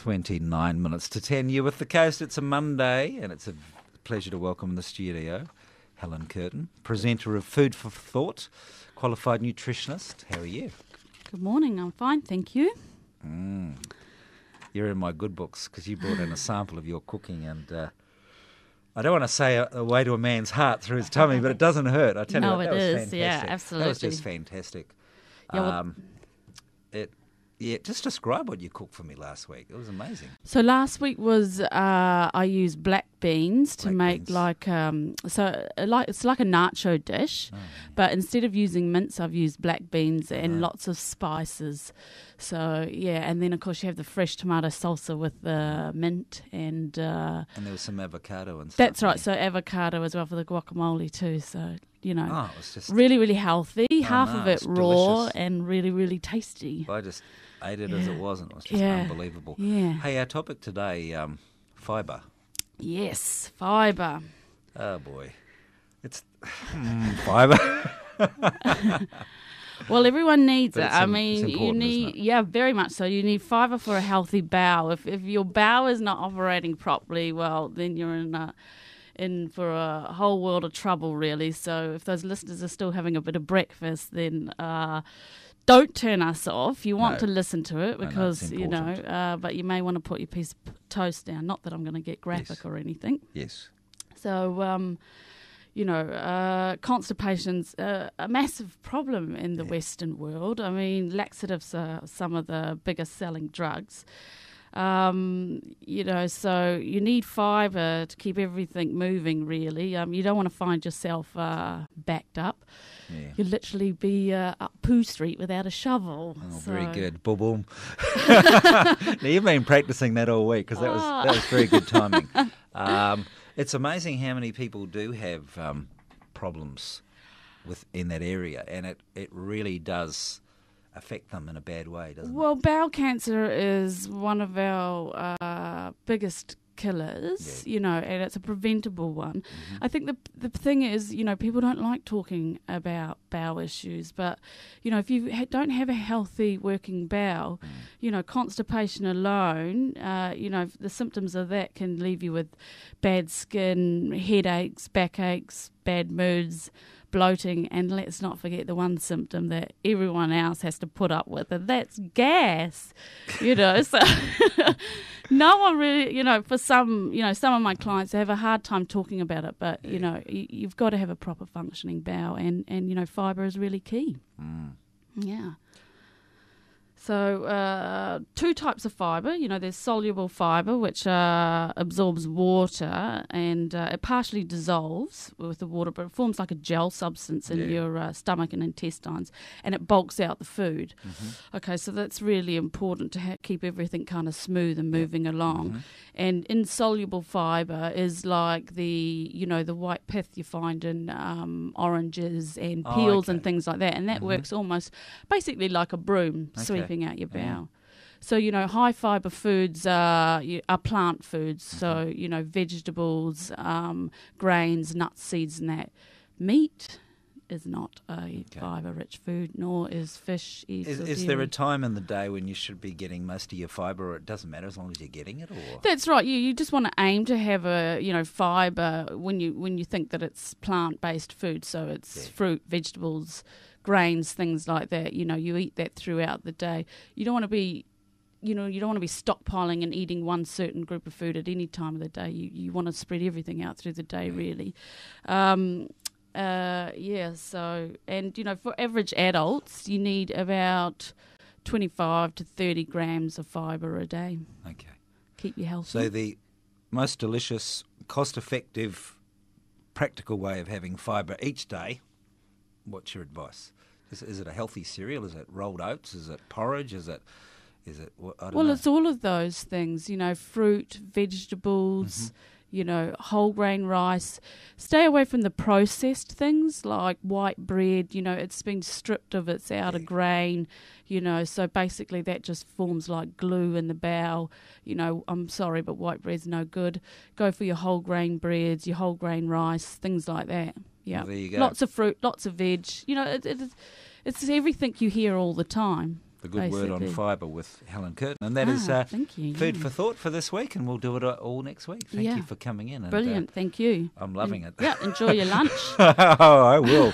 29 minutes to 10. You're with the Coast. It's a Monday, and it's a pleasure to welcome in the studio Helen Curtin, presenter of Food for Thought, qualified nutritionist. How are you? Good morning. I'm fine, thank you. You're in my good books because you brought in a sample of your cooking, and I don't want to say a way to a man's heart through his tummy, but it doesn't hurt. I tell you what, that was fantastic. Yeah, absolutely. That was just fantastic. Just describe what you cooked for me last week. It was amazing. So last week was I used black beans to make like it's like a nacho dish, but instead of using mince, I've used black beans and lots of spices. So yeah, and then of course you have the fresh tomato salsa with the mint and there was some avocado and stuff. That's right. So avocado as well for the guacamole too. So it was just really, really healthy. Half of it raw delicious. And really, really tasty. I just ate it as it was, and it was just unbelievable. Yeah. Hey, our topic today, fibre. Yes, fibre. Oh boy, it's fibre. Well, everyone needs But it. I mean, you need, very much so. You need fibre for a healthy bowel. If your bowel is not operating properly, well, then you're in for a whole world of trouble, really. So if those listeners are still having a bit of breakfast, then don't turn us off. You want to listen to it because, but you may want to put your piece of toast down. Not that I'm going to get graphic or anything. Yes. So, constipation's a massive problem in the Western world. I mean, laxatives are some of the biggest selling drugs. So you need fibre to keep everything moving, really. You don't want to find yourself backed up. Yeah. You'll literally be up Pooh Street without a shovel. Oh, very good. Boom, boom. Now, you've been practising that all week because that was very good timing. It's amazing how many people do have problems in that area, and it really does affect them in a bad way, doesn't it? Well, bowel cancer is one of our biggest killers, and it's a preventable one. Mm-hmm. I think the thing is, people don't like talking about bowel issues, but, if you don't have a healthy working bowel, constipation alone, the symptoms of that can leave you with bad skin, headaches, backaches, bad moods, bloating, and let's not forget the one symptom that everyone else has to put up with, and that's gas. So no one really, for some of my clients have a hard time talking about it, but you've got to have a proper functioning bowel, and fibre is really key. Yeah. So two types of fibre. There's soluble fibre, which absorbs water, and it partially dissolves with the water, but it forms like a gel substance in your stomach and intestines, and it bulks out the food. Mm-hmm. Okay, so that's really important to keep everything kind of smooth and moving along. Mm-hmm. And insoluble fibre is like the white pith you find in oranges and peels and things like that, and that works almost basically like a broom sweeping out your bowel. So, high fibre foods are plant foods, so, vegetables, grains, nuts, seeds and that. Meat is not a fibre-rich food, nor is fish. Is there a time in the day when you should be getting most of your fibre, or it doesn't matter as long as you're getting it? Or That's right. You just want to aim to have fibre when you think that it's plant-based food, so it's fruit, vegetables, grains, things like that. You eat that throughout the day. You don't want to be stockpiling and eating one certain group of food at any time of the day. You want to spread everything out through the day, really. So, and, for average adults, you need about 25 to 30 grams of fibre a day. Okay. Keep you healthy. So the most delicious, cost-effective, practical way of having fibre each day, what's your advice? Is it a healthy cereal? Is it rolled oats? Is it porridge? Is it I don't know. It's all of those things, fruit, vegetables, whole grain rice. Stay away from the processed things like white bread. It's been stripped of its outer grain, so basically that just forms like glue in the bowel. I'm sorry, but white bread's no good. Go for your whole grain breads, your whole grain rice, things like that. Yeah, well, there you go. Lots of fruit, lots of veg. It's everything you hear all the time. the good word on basically. fibre with Helen Curtin. And that is Thank you. food for thought for this week, and we'll do it all next week. Thank Yeah. you for coming in. And, Brilliant. Thank you. I'm loving it. Yeah, enjoy your lunch. Oh, I will.